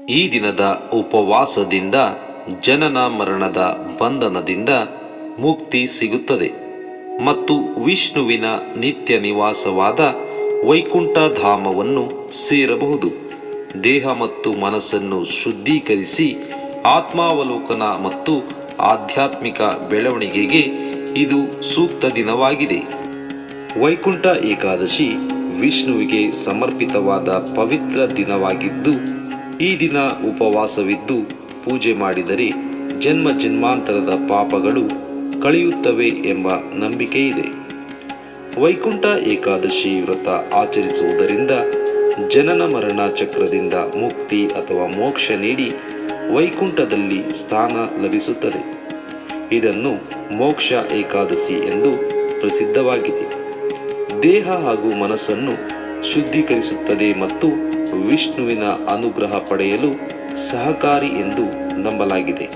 ಈ ದಿನದ ಉಪವಾಸದಿಂದ ಜನನ ಮರಣದ ಬಂಧನದಿಂದ ಮುಕ್ತಿ ಸಿಗುತ್ತದೆ ಮತ್ತು ವಿಷ್ಣುವಿನ ನಿತ್ಯ ನಿವಾಸವಾದ ವೈಕುಂಠ ಧಾಮವನ್ನು ಸೇರಬಹುದು. ದೇಹ ಮತ್ತು ಮನಸ್ಸನ್ನು ಶುದ್ಧೀಕರಿಸಿ ಆತ್ಮಾವಲೋಕನ ಮತ್ತು ಆಧ್ಯಾತ್ಮಿಕ ಬೆಳವಣಿಗೆಗೆ ಇದು ಸೂಕ್ತ ದಿನವಾಗಿದೆ. ವೈಕುಂಠ ಏಕಾದಶಿ ವಿಷ್ಣುವಿಗೆ ಸಮರ್ಪಿತವಾದ ಪವಿತ್ರ ದಿನವಾಗಿದ್ದು, ಈ ದಿನ ಉಪವಾಸವಿದ್ದು ಪೂಜೆ ಮಾಡಿದರೆ ಜನ್ಮ ಜನ್ಮಾಂತರದ ಪಾಪಗಳು ಕಳೆಯುತ್ತವೆ ಎಂಬ ನಂಬಿಕೆ ಇದೆ. ವೈಕುಂಠ ಏಕಾದಶಿ ವ್ರತ ಆಚರಿಸುವುದರಿಂದ ಜನನ ಮರಣ ಚಕ್ರದಿಂದ ಮುಕ್ತಿ ಅಥವಾ ಮೋಕ್ಷ ನೀಡಿ ವೈಕುಂಠದಲ್ಲಿ ಸ್ಥಾನ ಲಭಿಸುತ್ತದೆ. ಇದನ್ನು ಮೋಕ್ಷ ಏಕಾದಶಿ ಎಂದು ಪ್ರಸಿದ್ಧವಾಗಿದೆ. ದೇಹ ಹಾಗೂ ಮನಸ್ಸನ್ನು ಶುದ್ಧೀಕರಿಸುತ್ತದೆ ಮತ್ತು ವಿಷ್ಣುವಿನ ಅನುಗ್ರಹ ಪಡೆಯಲು ಸಹಕಾರಿ ಎಂದು ನಂಬಲಾಗಿದೆ.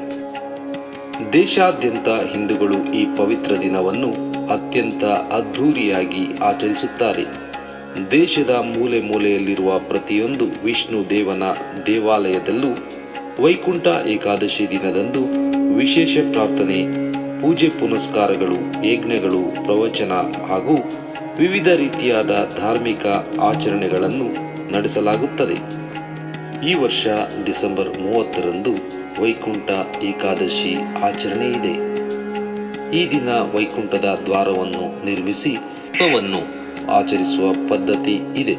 ದೇಶಾದ್ಯಂತ ಹಿಂದೂಗಳು ಈ ಪವಿತ್ರ ದಿನವನ್ನು ಅತ್ಯಂತ ಅದ್ಧೂರಿಯಾಗಿ ಆಚರಿಸುತ್ತಾರೆ. ದೇಶದ ಮೂಲೆ ಮೂಲೆಯಲ್ಲಿರುವ ಪ್ರತಿಯೊಂದು ವಿಷ್ಣು ದೇವನ ದೇವಾಲಯದಲ್ಲೂ ವೈಕುಂಠ ಏಕಾದಶಿ ದಿನದಂದು ವಿಶೇಷ ಪ್ರಾರ್ಥನೆ, ಪೂಜೆ ಪುನಸ್ಕಾರಗಳು, ಯಜ್ಞಗಳು, ಪ್ರವಚನ ಹಾಗೂ ವಿವಿಧ ರೀತಿಯಾದ ಧಾರ್ಮಿಕ ಆಚರಣೆಗಳನ್ನು ನಡೆಸಲಾಗುತ್ತದೆ. ಈ ವರ್ಷ ಡಿಸೆಂಬರ್ 30ರಂದು ವೈಕುಂಠ ಏಕಾದಶಿ ಆಚರಣೆ ಇದೆ. ಈ ದಿನ ವೈಕುಂಠದ ದ್ವಾರವನ್ನು ನಿರ್ಮಿಸಿ ವ್ರತವನ್ನು ಆಚರಿಸುವ ಪದ್ಧತಿ ಇದೆ.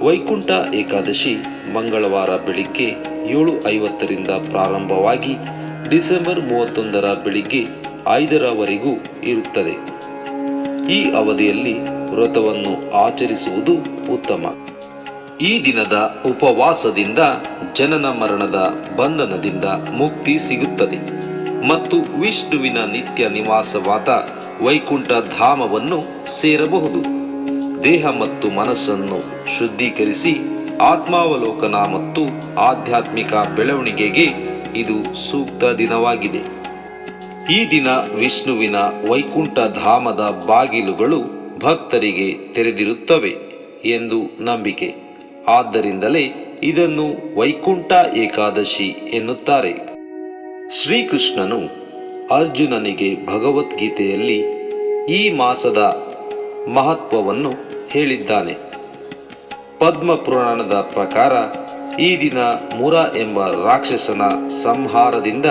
ವೈಕುಂಠ ಏಕಾದಶಿ ಮಂಗಳವಾರ ಬೆಳಿಗ್ಗೆ 7:50ರಿಂದ ಪ್ರಾರಂಭವಾಗಿ ಡಿಸೆಂಬರ್ 31ರ ಬೆಳಿಗ್ಗೆ 5ರವರೆಗೂ ಇರುತ್ತದೆ. ಈ ಅವಧಿಯಲ್ಲಿ ವ್ರತವನ್ನು ಆಚರಿಸುವುದು ಉತ್ತಮ. ಈ ದಿನದ ಉಪವಾಸದಿಂದ ಜನನ ಮರಣದ ಬಂಧನದಿಂದ ಮುಕ್ತಿ ಸಿಗುತ್ತದೆ ಮತ್ತು ವಿಷ್ಣುವಿನ ನಿತ್ಯ ನಿವಾಸವಾದ ವೈಕುಂಠ ಧಾಮವನ್ನು ಸೇರಬಹುದು. ದೇಹ ಮತ್ತು ಮನಸ್ಸನ್ನು ಶುದ್ಧೀಕರಿಸಿ ಆತ್ಮಾವಲೋಕನ ಮತ್ತು ಆಧ್ಯಾತ್ಮಿಕ ಬೆಳವಣಿಗೆಗೆ ಇದು ಸೂಕ್ತ ದಿನವಾಗಿದೆ. ಈ ದಿನ ವಿಷ್ಣುವಿನ ವೈಕುಂಠ ಧಾಮದ ಬಾಗಿಲುಗಳು ಭಕ್ತರಿಗೆ ತೆರೆದಿರುತ್ತವೆ ಎಂದು ನಂಬಿಕೆ. ಆದ್ದರಿಂದಲೇ ಇದನ್ನು ವೈಕುಂಠ ಏಕಾದಶಿ ಎನ್ನುತ್ತಾರೆ. ಶ್ರೀಕೃಷ್ಣನು ಅರ್ಜುನನಿಗೆ ಭಗವದ್ಗೀತೆಯಲ್ಲಿ ಈ ಮಾಸದ ಮಹತ್ವವನ್ನು ಹೇಳಿದ್ದಾನೆ. ಪದ್ಮ ಪುರಾಣದ ಪ್ರಕಾರ ಈ ದಿನ ಮುರ ಎಂಬ ರಾಕ್ಷಸನ ಸಂಹಾರದಿಂದ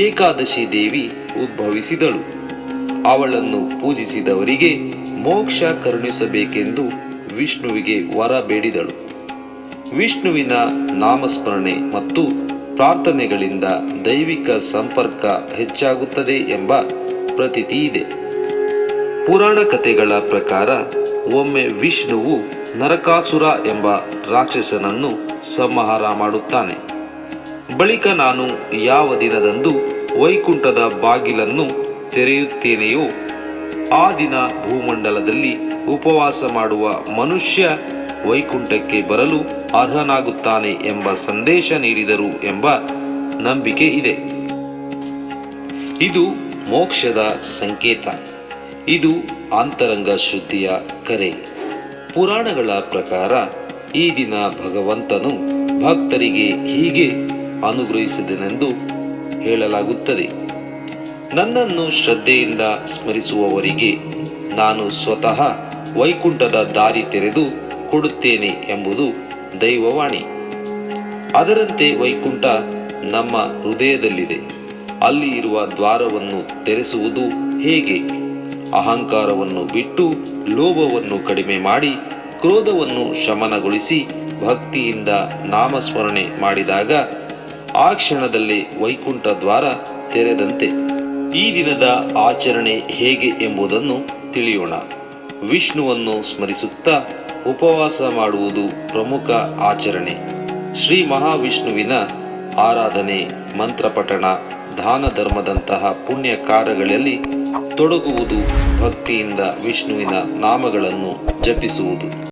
ಏಕಾದಶಿ ದೇವಿ ಉದ್ಭವಿಸಿದಳು. ಅವಳನ್ನು ಪೂಜಿಸಿದವರಿಗೆ ಮೋಕ್ಷ ಕರುಣಿಸಬೇಕೆಂದು ವಿಷ್ಣುವಿಗೆ ವರ ಬೇಡಿದಳು. ವಿಷ್ಣುವಿನ ನಾಮಸ್ಮರಣೆ ಮತ್ತು ಪ್ರಾರ್ಥನೆಗಳಿಂದ ದೈವಿಕ ಸಂಪರ್ಕ ಹೆಚ್ಚಾಗುತ್ತದೆ ಎಂಬ ಪ್ರತೀತಿ ಇದೆ. ಪುರಾಣ ಕಥೆಗಳ ಪ್ರಕಾರ ಒಮ್ಮೆ ವಿಷ್ಣುವು ನರಕಾಸುರ ಎಂಬ ರಾಕ್ಷಸನನ್ನು ಸಂಹಾರ ಮಾಡುತ್ತಾನೆ. ಬಳಿಕ ನಾನು ಯಾವ ದಿನದಂದು ವೈಕುಂಠದ ಬಾಗಿಲನ್ನು ತೆರೆಯುತ್ತೇನೆಯೋ ಆ ದಿನ ಭೂಮಂಡಲದಲ್ಲಿ ಉಪವಾಸ ಮಾಡುವ ಮನುಷ್ಯ ವೈಕುಂಠಕ್ಕೆ ಬರಲು ಅರ್ಹನಾಗುತ್ತಾನೆ ಎಂಬ ಸಂದೇಶ ನೀಡಿದರು ಎಂಬ ನಂಬಿಕೆ ಇದೆ. ಇದು ಮೋಕ್ಷದ ಸಂಕೇತ. ಇದು ಅಂತರಂಗ ಶುದ್ಧಿಯ ಕರೆ. ಪುರಾಣಗಳ ಪ್ರಕಾರ ಈ ದಿನ ಭಗವಂತನು ಭಕ್ತರಿಗೆ ಹೀಗೆ ಅನುಗ್ರಹಿಸಿದನೆಂದು ಹೇಳಲಾಗುತ್ತದೆ. ನನ್ನನ್ನು ಶ್ರದ್ಧೆಯಿಂದ ಸ್ಮರಿಸುವವರಿಗೆ ನಾನು ಸ್ವತಃ ವೈಕುಂಠದ ದಾರಿ ತೆರೆದು ಕೊಡುತ್ತೇನೆ ಎಂಬುದು ದೈವವಾಣಿ. ಅದರಂತೆ ವೈಕುಂಠ ನಮ್ಮ ಹೃದಯದಲ್ಲಿದೆ. ಅಲ್ಲಿ ಇರುವ ದ್ವಾರವನ್ನು ತೆರೆಸುವುದು ಹೇಗೆ? ಅಹಂಕಾರವನ್ನು ಬಿಟ್ಟು ಲೋಭವನ್ನು ಕಡಿಮೆ ಮಾಡಿ ಕ್ರೋಧವನ್ನು ಶಮನಗೊಳಿಸಿ ಭಕ್ತಿಯಿಂದ ನಾಮಸ್ಮರಣೆ ಮಾಡಿದಾಗ ಆ ಕ್ಷಣದಲ್ಲೇ ವೈಕುಂಠ ದ್ವಾರ ತೆರೆದಂತೆ. ಈ ದಿನದ ಆಚರಣೆ ಹೇಗೆ ಎಂಬುದನ್ನು ತಿಳಿಯೋಣ. ವಿಷ್ಣುವನ್ನು ಸ್ಮರಿಸುತ್ತಾ ಉಪವಾಸ ಮಾಡುವುದು ಪ್ರಮುಖ ಆಚರಣೆ. ಶ್ರೀ ಮಹಾವಿಷ್ಣುವಿನ ಆರಾಧನೆ, ಮಂತ್ರಪಠಣ, ದಾನ ಧರ್ಮದಂತಹ ಪುಣ್ಯ ಕಾರ್ಯಗಳಲ್ಲಿ ತೊಡಗುವುದು, ಭಕ್ತಿಯಿಂದ ವಿಷ್ಣುವಿನ ನಾಮಗಳನ್ನು ಜಪಿಸುವುದು.